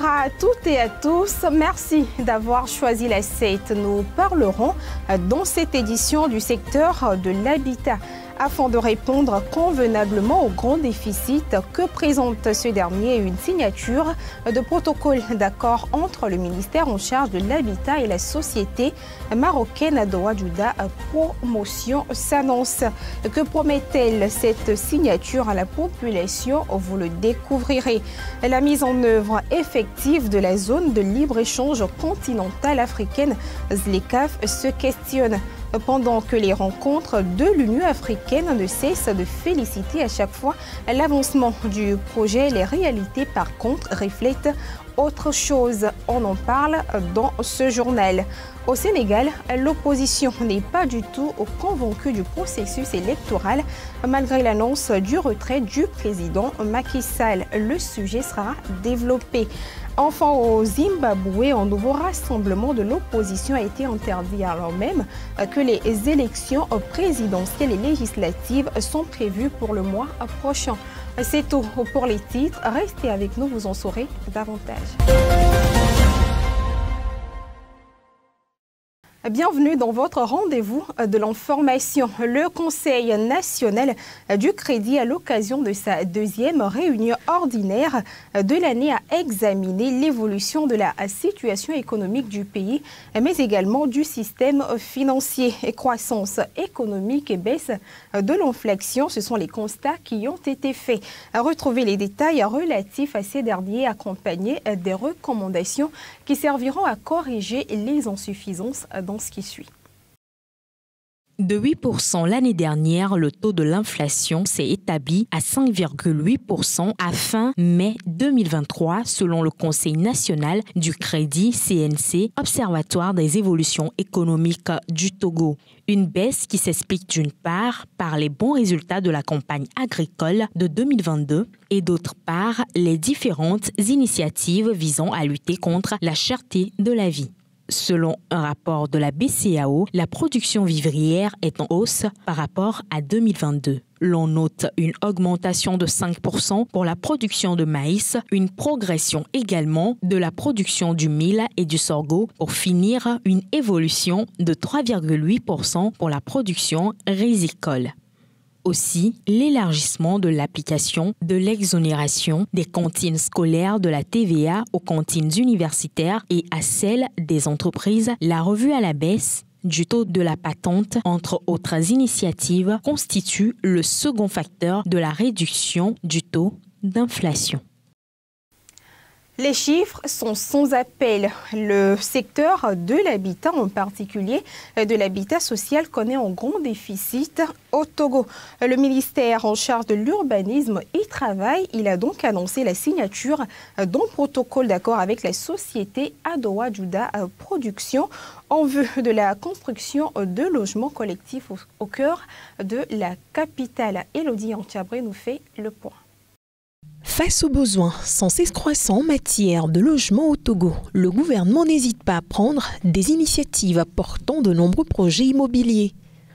Bonjour à toutes et à tous. Merci d'avoir choisi la 7. Nous parlerons dans cette édition du secteur de l'habitat afin de répondre convenablement au grand déficit que présente ce dernier, une signature de protocole d'accord entre le ministère en charge de l'habitat et la société marocaine Douadjouda Promotion s'annonce. Que promet-elle cette signature à la population? Vous le découvrirez. La mise en œuvre effective de la zone de libre-échange continentale africaine, ZLECAf, se questionne. Pendant que les rencontres de l'Union africaine ne cessent de féliciter à chaque fois l'avancement du projet, les réalités par contre reflètent autre chose. On en parle dans ce journal. Au Sénégal, l'opposition n'est pas du tout convaincue du processus électoral malgré l'annonce du retrait du président Macky Sall. Le sujet sera développé. Enfin, au Zimbabwe, un nouveau rassemblement de l'opposition a été interdit alors même que les élections présidentielles et législatives sont prévues pour le mois prochain. C'est tout pour les titres. Restez avec nous, vous en saurez davantage. Bienvenue dans votre rendez-vous de l'information. Le Conseil national du crédit, à l'occasion de sa deuxième réunion ordinaire de l'année, a examiné l'évolution de la situation économique du pays, mais également du système financier. Croissance économique et baisse de l'inflation, ce sont les constats qui ont été faits. Retrouvez les détails relatifs à ces derniers accompagnés des recommandations qui serviront à corriger les insuffisances dans ce qui suit. De 8% l'année dernière, le taux de l'inflation s'est établi à 5,8% à fin mai 2023, selon le Conseil national du crédit CNC, Observatoire des évolutions économiques du Togo. Une baisse qui s'explique d'une part par les bons résultats de la campagne agricole de 2022 et d'autre part les différentes initiatives visant à lutter contre la cherté de la vie. Selon un rapport de la BCEAO, la production vivrière est en hausse par rapport à 2022. L'on note une augmentation de 5% pour la production de maïs, une progression également de la production du mil et du sorgho pour finir une évolution de 3,8% pour la production rizicole. Aussi, l'élargissement de l'application de l'exonération des cantines scolaires de la TVA aux cantines universitaires et à celles des entreprises, la revue à la baisse du taux de la patente, entre autres initiatives, constitue le second facteur de la réduction du taux d'inflation. Les chiffres sont sans appel. Le secteur de l'habitat, en particulier de l'habitat social, connaît un grand déficit au Togo. Le ministère en charge de l'urbanisme y travaille. Il a donc annoncé la signature d'un protocole d'accord avec la société Douadjouda Production en vue de la construction de logements collectifs au cœur de la capitale. Élodie Antiabré nous fait le point. Face aux besoins sans cesse croissants en matière de logement au Togo, le gouvernement n'hésite pas à prendre des initiatives apportant de nombreux projets immobiliers.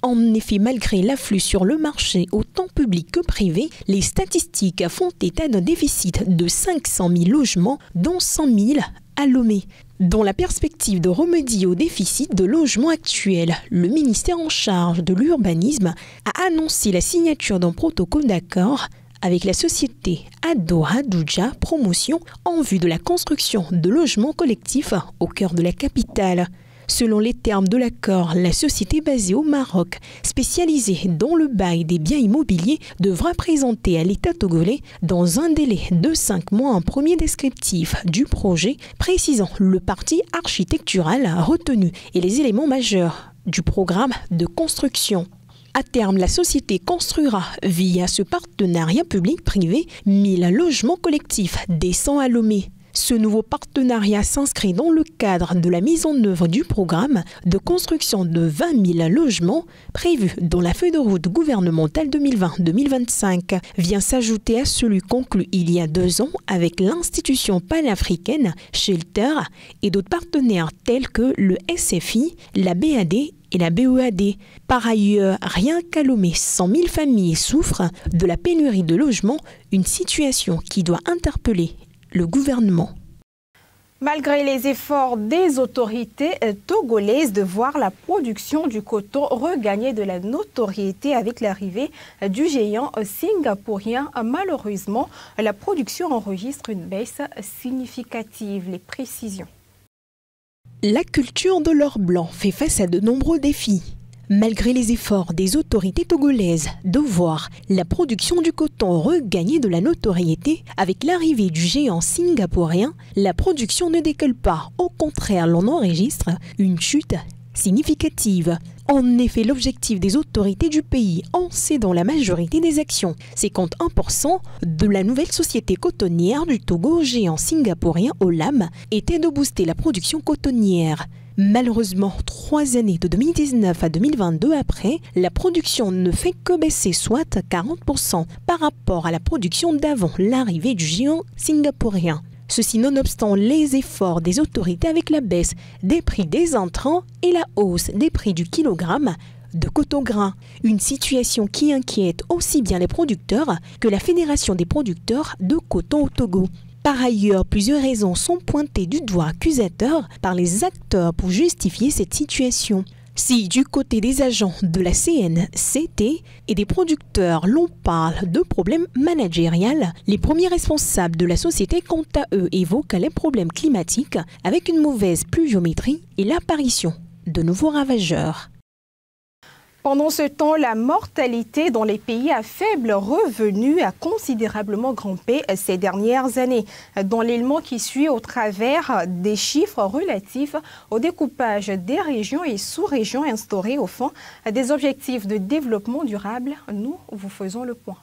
En effet, malgré l'afflux sur le marché autant public que privé, les statistiques font état d'un déficit de 500 000 logements, dont 100 000 à Lomé. Dans la perspective de remédier au déficit de logements actuel, le ministère en charge de l'urbanisme a annoncé la signature d'un protocole d'accord avec la société Douadjouda Promotion en vue de la construction de logements collectifs au cœur de la capitale. Selon les termes de l'accord, la société basée au Maroc, spécialisée dans le bail des biens immobiliers, devra présenter à l'État togolais dans un délai de 5 mois un premier descriptif du projet précisant le parti architectural retenu et les éléments majeurs du programme de construction. À terme, la société construira, via ce partenariat public-privé, 1000 logements collectifs décents à Lomé. Ce nouveau partenariat s'inscrit dans le cadre de la mise en œuvre du programme de construction de 20 000 logements prévu dans la feuille de route gouvernementale 2020-2025. Vient s'ajouter à celui conclu il y a 2 ans avec l'institution panafricaine Shelter et d'autres partenaires tels que le SFI, la BAD et la BEAD. Par ailleurs, rien qu'à Lomé, 100 000 familles souffrent de la pénurie de logements, une situation qui doit interpeller le gouvernement. Malgré les efforts des autorités togolaises de voir la production du coton regagner de la notoriété avec l'arrivée du géant singapourien, malheureusement, la production enregistre une baisse significative. Les précisions. La culture de l'or blanc fait face à de nombreux défis. Malgré les efforts des autorités togolaises de voir la production du coton regagner de la notoriété avec l'arrivée du géant singapourien, la production ne décolle pas. Au contraire, l'on enregistre une chute significative. En effet, l'objectif des autorités du pays en cédant la majorité des actions, 51% de la nouvelle société cotonnière du Togo au géant singapourien Olam, était de booster la production cotonnière. Malheureusement, 3 années de 2019 à 2022 après, la production ne fait que baisser, soit 40% par rapport à la production d'avant l'arrivée du géant singapourien. Ceci nonobstant les efforts des autorités avec la baisse des prix des intrants et la hausse des prix du kilogramme de coton grain. Une situation qui inquiète aussi bien les producteurs que la Fédération des producteurs de coton au Togo. Par ailleurs, plusieurs raisons sont pointées du doigt accusateur par les acteurs pour justifier cette situation. Si du côté des agents de la CNCT et des producteurs l'on parle de problèmes managériels, les premiers responsables de la société quant à eux évoquent les problèmes climatiques avec une mauvaise pluviométrie et l'apparition de nouveaux ravageurs. Pendant ce temps, la mortalité dans les pays à faible revenu a considérablement grimpé ces dernières années. Dans l'élément qui suit au travers des chiffres relatifs au découpage des régions et sous-régions instaurées au fond des objectifs de développement durable, nous vous faisons le point.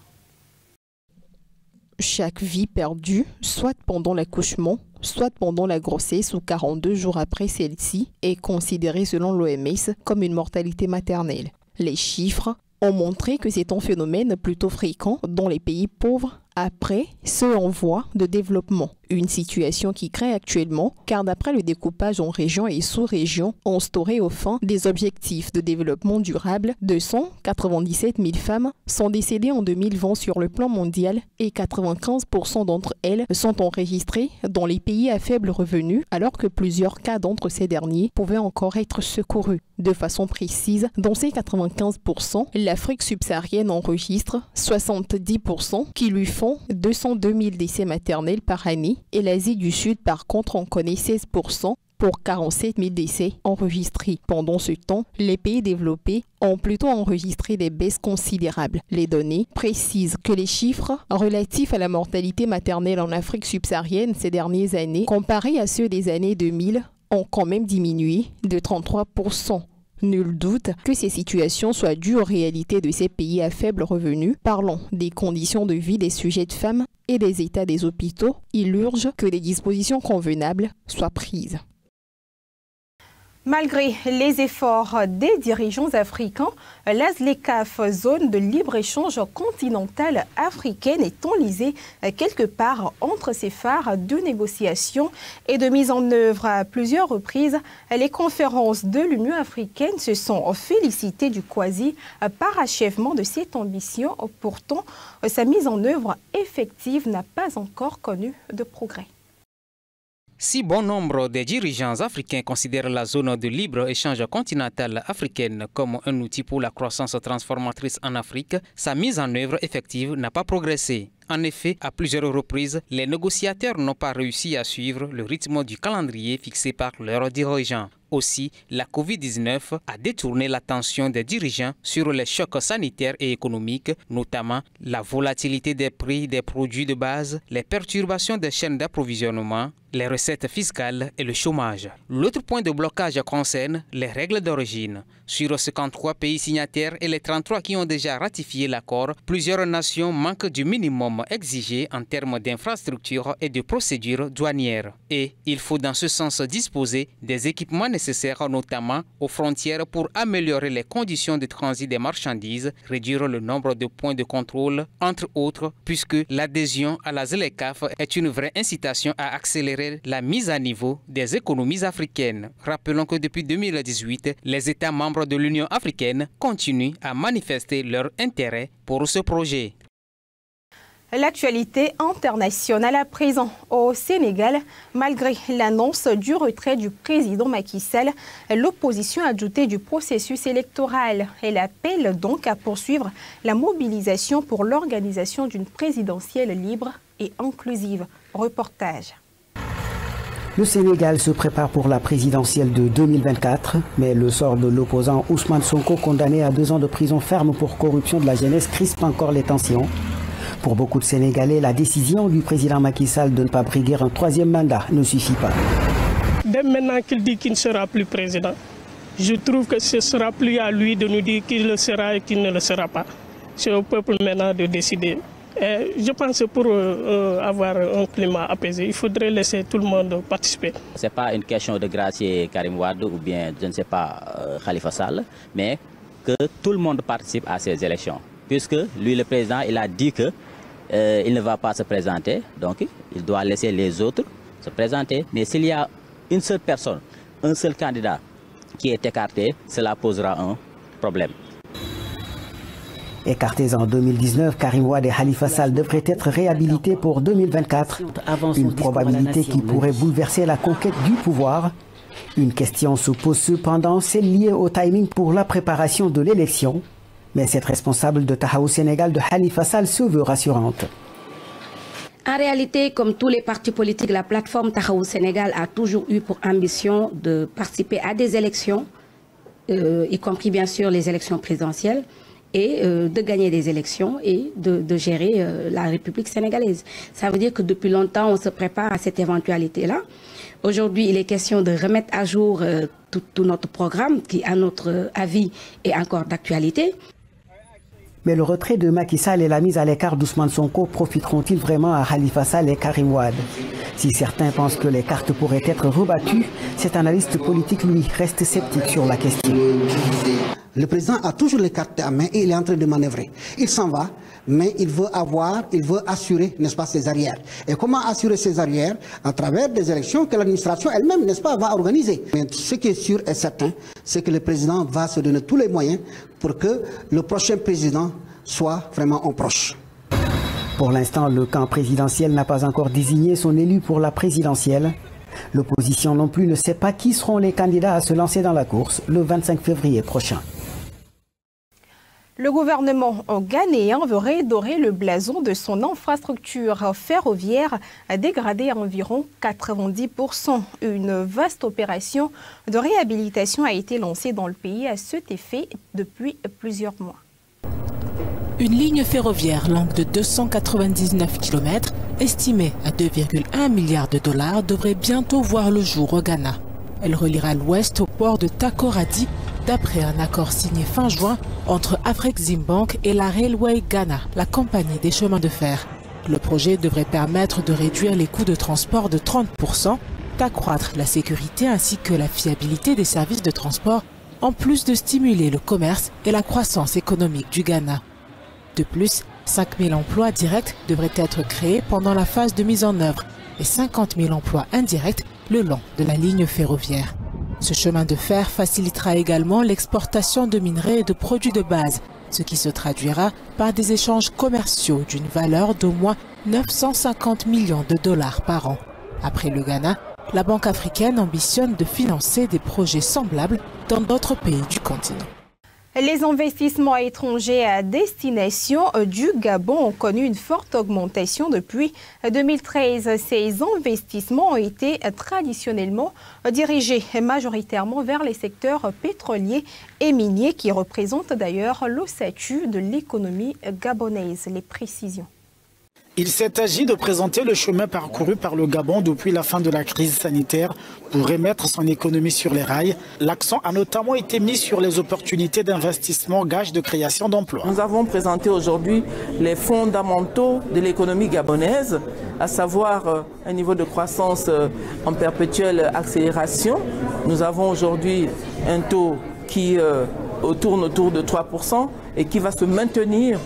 Chaque vie perdue, soit pendant l'accouchement, soit pendant la grossesse ou 42 jours après celle-ci, est considérée selon l'OMS comme une mortalité maternelle. Les chiffres ont montré que c'est un phénomène plutôt fréquent dans les pays pauvres après ceux en voie de développement. Une situation qui crée actuellement, car d'après le découpage en régions et sous-régions instauré au fin des objectifs de développement durable, 297 000 femmes sont décédées en 2020 sur le plan mondial et 95% d'entre elles sont enregistrées dans les pays à faible revenu, alors que plusieurs cas d'entre ces derniers pouvaient encore être secourus. De façon précise, dans ces 95%, l'Afrique subsaharienne enregistre 70% qui lui font 202 000 décès maternels par année et l'Asie du Sud par contre en connaît 16% pour 47 000 décès enregistrés. Pendant ce temps, les pays développés ont plutôt enregistré des baisses considérables. Les données précisent que les chiffres relatifs à la mortalité maternelle en Afrique subsaharienne ces dernières années, comparés à ceux des années 2000, ont quand même diminué de 33%. Nul doute que ces situations soient dues aux réalités de ces pays à faible revenu. Parlons des conditions de vie des sujets de femmes et des états des hôpitaux. Il urge que des dispositions convenables soient prises. Malgré les efforts des dirigeants africains, la ZLECAf, zone de libre-échange continentale africaine, est enlisée quelque part entre ces phares de négociation et de mise en œuvre. À plusieurs reprises, les conférences de l'Union africaine se sont félicitées du quasi-parachèvement de cette ambition. Pourtant, sa mise en œuvre effective n'a pas encore connu de progrès. Si bon nombre de dirigeants africains considèrent la zone de libre-échange continentale africaine comme un outil pour la croissance transformatrice en Afrique, sa mise en œuvre effective n'a pas progressé. En effet, à plusieurs reprises, les négociateurs n'ont pas réussi à suivre le rythme du calendrier fixé par leurs dirigeants. Aussi, la Covid-19 a détourné l'attention des dirigeants sur les chocs sanitaires et économiques, notamment la volatilité des prix des produits de base, les perturbations des chaînes d'approvisionnement, les recettes fiscales et le chômage. L'autre point de blocage concerne les règles d'origine. Sur 53 pays signataires et les 33 qui ont déjà ratifié l'accord, plusieurs nations manquent du minimum exigé en termes d'infrastructures et de procédures douanières. Et il faut dans ce sens disposer des équipements nécessaires, notamment aux frontières, pour améliorer les conditions de transit des marchandises, réduire le nombre de points de contrôle, entre autres, puisque l'adhésion à la ZLECAf est une vraie incitation à accélérer la mise à niveau des économies africaines. Rappelons que depuis 2018, les États membres de l'Union africaine continuent à manifester leur intérêt pour ce projet. L'actualité internationale à présent. Au Sénégal, malgré l'annonce du retrait du président Macky Sall, l'opposition a douté du processus électoral. Elle appelle donc à poursuivre la mobilisation pour l'organisation d'une présidentielle libre et inclusive. Reportage. Le Sénégal se prépare pour la présidentielle de 2024, mais le sort de l'opposant Ousmane Sonko, condamné à 2 ans de prison ferme pour corruption de la jeunesse, crispe encore les tensions. Pour beaucoup de Sénégalais, la décision du président Macky Sall de ne pas briguer un 3e mandat ne suffit pas. Dès maintenant qu'il dit qu'il ne sera plus président, je trouve que ce ne sera plus à lui de nous dire qu'il le sera et qu'il ne le sera pas. C'est au peuple maintenant de décider. Et je pense que pour avoir un climat apaisé, il faudrait laisser tout le monde participer. Ce n'est pas une question de gracier Karim Wade ou bien, je ne sais pas, Khalifa Sall, mais que tout le monde participe à ces élections. Puisque lui, le président, il a dit qu'il ne va pas se présenter, donc il doit laisser les autres se présenter. Mais s'il y a une seule personne, un seul candidat qui est écarté, cela posera un problème. Écartés en 2019, Karim Wade et Khalifa Sall devraient être réhabilités pour 2024. Une probabilité qui pourrait bouleverser la conquête du pouvoir. Une question se pose cependant, celle liée au timing pour la préparation de l'élection. Mais cette responsable de Tahaou Sénégal de Khalifa Sall se veut rassurante. En réalité, comme tous les partis politiques, la plateforme Tahaou Sénégal a toujours eu pour ambition de participer à des élections, y compris bien sûr les élections présidentielles, et de gagner des élections et de gérer la République sénégalaise. Ça veut dire que depuis longtemps, on se prépare à cette éventualité-là. Aujourd'hui, il est question de remettre à jour tout notre programme qui, à notre avis, est encore d'actualité. Mais le retrait de Macky Sall et la mise à l'écart d'Ousmane Sonko profiteront-ils vraiment à Khalifa Sall et Karim Wade? Si certains pensent que les cartes pourraient être rebattues, cet analyste politique, lui, reste sceptique sur la question. Le président a toujours les cartes à main et il est en train de manœuvrer. Il s'en va, mais il veut assurer, n'est-ce pas, ses arrières. Et comment assurer ses arrières? À travers des élections que l'administration elle-même, n'est-ce pas, va organiser. Mais ce qui est sûr et certain, c'est que le président va se donner tous les moyens pour que le prochain président soit vraiment un proche. Pour l'instant, le camp présidentiel n'a pas encore désigné son élu pour la présidentielle. L'opposition non plus ne sait pas qui seront les candidats à se lancer dans la course le 25 février prochain. Le gouvernement ghanéen veut redorer le blason de son infrastructure ferroviaire dégradée à environ 90%. Une vaste opération de réhabilitation a été lancée dans le pays à cet effet depuis plusieurs mois. Une ligne ferroviaire longue de 299 km, estimée à 2,1 milliards de dollars, devrait bientôt voir le jour au Ghana. Elle reliera l'ouest au port de Takoradi, d'après un accord signé fin juin entre Afreximbank et la Railway Ghana, la compagnie des chemins de fer. Le projet devrait permettre de réduire les coûts de transport de 30%, d'accroître la sécurité ainsi que la fiabilité des services de transport, en plus de stimuler le commerce et la croissance économique du Ghana. De plus, 5 000 emplois directs devraient être créés pendant la phase de mise en œuvre et 50 000 emplois indirects le long de la ligne ferroviaire. Ce chemin de fer facilitera également l'exportation de minerais et de produits de base, ce qui se traduira par des échanges commerciaux d'une valeur d'au moins 950 millions de dollars par an. Après le Ghana, la Banque africaine ambitionne de financer des projets semblables dans d'autres pays du continent. Les investissements étrangers à destination du Gabon ont connu une forte augmentation depuis 2013. Ces investissements ont été traditionnellement dirigés majoritairement vers les secteurs pétroliers et miniers qui représentent d'ailleurs l'ossature de l'économie gabonaise. Les précisions. Il s'est agi de présenter le chemin parcouru par le Gabon depuis la fin de la crise sanitaire pour remettre son économie sur les rails. L'accent a notamment été mis sur les opportunités d'investissement, gage de création d'emplois. Nous avons présenté aujourd'hui les fondamentaux de l'économie gabonaise, à savoir un niveau de croissance en perpétuelle accélération. Nous avons aujourd'hui un taux qui tourne autour de 3% et qui va se maintenir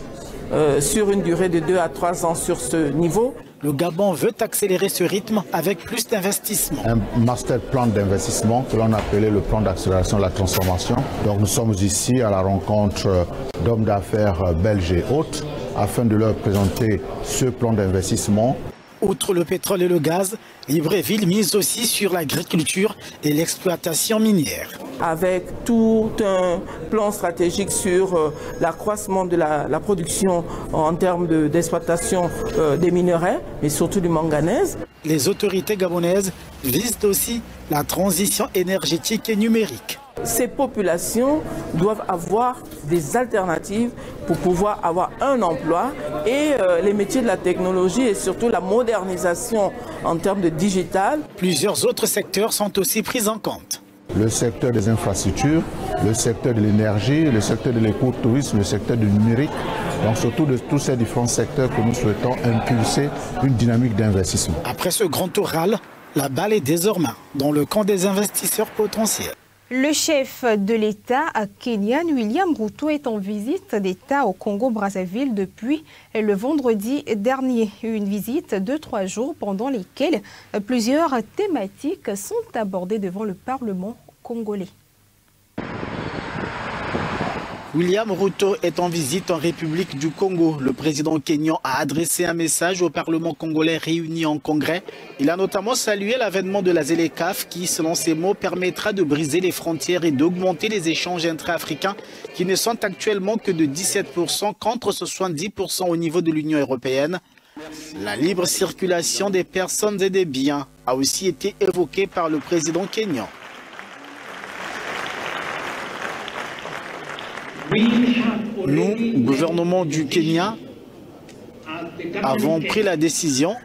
sur une durée de 2 à 3 ans sur ce niveau. Le Gabon veut accélérer ce rythme avec plus d'investissements. Un master plan d'investissement que l'on appelait le plan d'accélération de la transformation. Donc nous sommes ici à la rencontre d'hommes d'affaires belges et autres afin de leur présenter ce plan d'investissement. Outre le pétrole et le gaz, Libreville mise aussi sur l'agriculture et l'exploitation minière. Avec tout un plan stratégique sur l'accroissement de la production en termes d'exploitation des minerais, mais surtout du manganèse. Les autorités gabonaises visent aussi la transition énergétique et numérique. Ces populations doivent avoir des alternatives pour pouvoir avoir un emploi et les métiers de la technologie et surtout la modernisation en termes de digital. Plusieurs autres secteurs sont aussi pris en compte. Le secteur des infrastructures, le secteur de l'énergie, le secteur de l'écotourisme, le secteur du numérique. Donc surtout de tous ces différents secteurs que nous souhaitons impulser une dynamique d'investissement. Après ce grand oral, la balle est désormais dans le camp des investisseurs potentiels. Le chef de l'État kenyan, William Ruto, est en visite d'État au Congo-Brazzaville depuis le vendredi dernier. Une visite de 3 jours pendant lesquelles plusieurs thématiques sont abordées devant le Parlement congolais. William Ruto est en visite en République du Congo. Le président kényan a adressé un message au Parlement congolais réuni en congrès. Il a notamment salué l'avènement de la ZLECAf qui, selon ses mots, permettra de briser les frontières et d'augmenter les échanges intra-africains qui ne sont actuellement que de 17% contre 70% au niveau de l'Union européenne. La libre circulation des personnes et des biens a aussi été évoquée par le président kényan. Nous, gouvernement du Kenya, avons pris la décision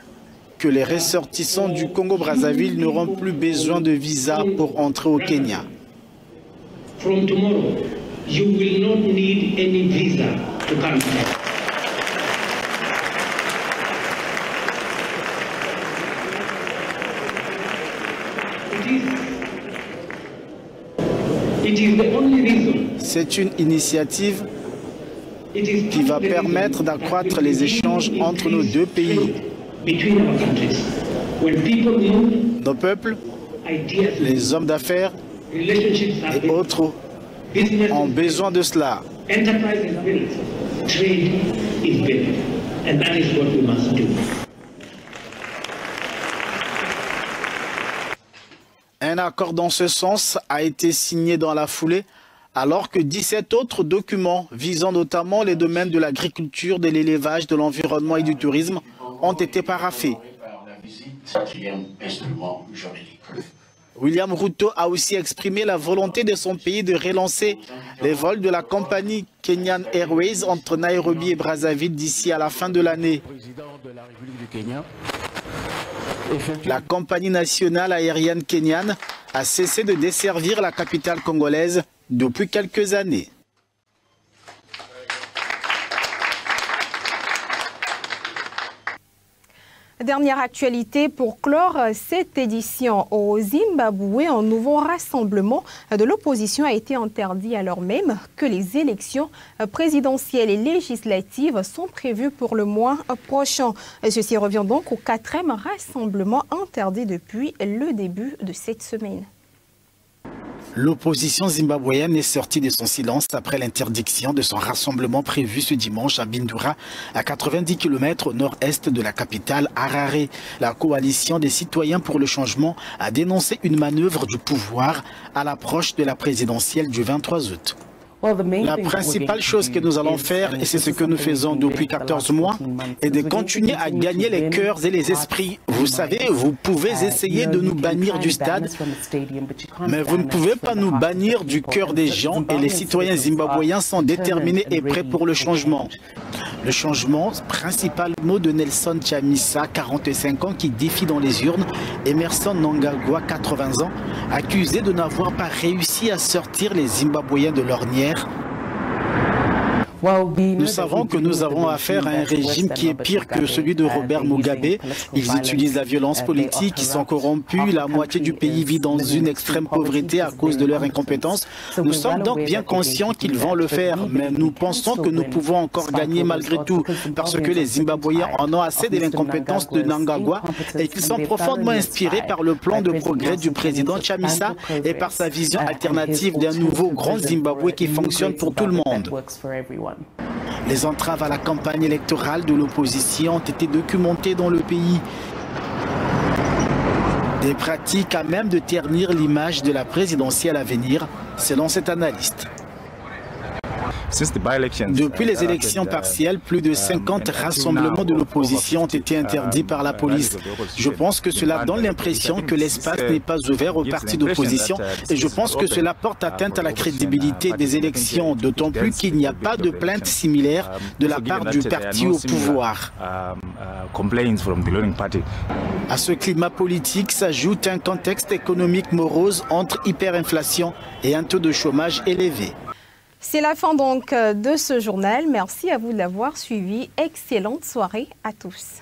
que les ressortissants du Congo-Brazzaville n'auront plus besoin de visa pour entrer au Kenya. From tomorrow, you will not need any visa to come here. C'est une initiative qui va permettre d'accroître les échanges entre nos deux pays. Nos peuples, les hommes d'affaires et autres ont besoin de cela. Un accord dans ce sens a été signé dans la foulée, alors que 17 autres documents visant notamment les domaines de l'agriculture, de l'élevage, de l'environnement et du tourisme ont été paraphés. William Ruto a aussi exprimé la volonté de son pays de relancer les vols de la compagnie Kenyan Airways entre Nairobi et Brazzaville d'ici à la fin de l'année. La compagnie nationale aérienne kenyane a cessé de desservir la capitale congolaise depuis quelques années. Dernière actualité pour clore cette édition. Au Zimbabwe, un nouveau rassemblement de l'opposition a été interdit alors même que les élections présidentielles et législatives sont prévues pour le mois prochain. Ceci revient donc au 4e rassemblement interdit depuis le début de cette semaine. L'opposition zimbabwéenne est sortie de son silence après l'interdiction de son rassemblement prévu ce dimanche à Bindura, à 90 km au nord-est de la capitale Harare. La coalition des citoyens pour le changement a dénoncé une manœuvre du pouvoir à l'approche de la présidentielle du 23 août. La principale chose que nous allons faire, et c'est ce que nous faisons depuis 14 mois, est de continuer à gagner les cœurs et les esprits. Vous savez, vous pouvez essayer de nous bannir du stade, mais vous ne pouvez pas nous bannir du cœur des gens, et les citoyens zimbabwéens sont déterminés et prêts pour le changement. Le changement, principal mot de Nelson Chamisa, 45 ans, qui défie dans les urnes Emerson Mnangagwa, 80 ans, accusé de n'avoir pas réussi à sortir les Zimbabwéens de l'ornière. Nous savons que nous avons affaire à un régime qui est pire que celui de Robert Mugabe. Ils utilisent la violence politique, ils sont corrompus, la moitié du pays vit dans une extrême pauvreté à cause de leur incompétence. Nous sommes donc bien conscients qu'ils vont le faire, mais nous pensons que nous pouvons encore gagner malgré tout, parce que les Zimbabwéens en ont assez de l'incompétence de Mnangagwa et qu'ils sont profondément inspirés par le plan de progrès du président Chamisa et par sa vision alternative d'un nouveau grand Zimbabwe qui fonctionne pour tout le monde. Les entraves à la campagne électorale de l'opposition ont été documentées dans le pays. Des pratiques à même de ternir l'image de la présidentielle à venir, selon cet analyste. Depuis les élections partielles, plus de 50 rassemblements de l'opposition ont été interdits par la police. Je pense que cela donne l'impression que l'espace n'est pas ouvert aux partis d'opposition et je pense que cela porte atteinte à la crédibilité des élections, d'autant plus qu'il n'y a pas de plainte similaire de la part du parti au pouvoir. À ce climat politique s'ajoute un contexte économique morose entre hyperinflation et un taux de chômage élevé. C'est la fin donc de ce journal. Merci à vous de l'avoir suivi. Excellente soirée à tous.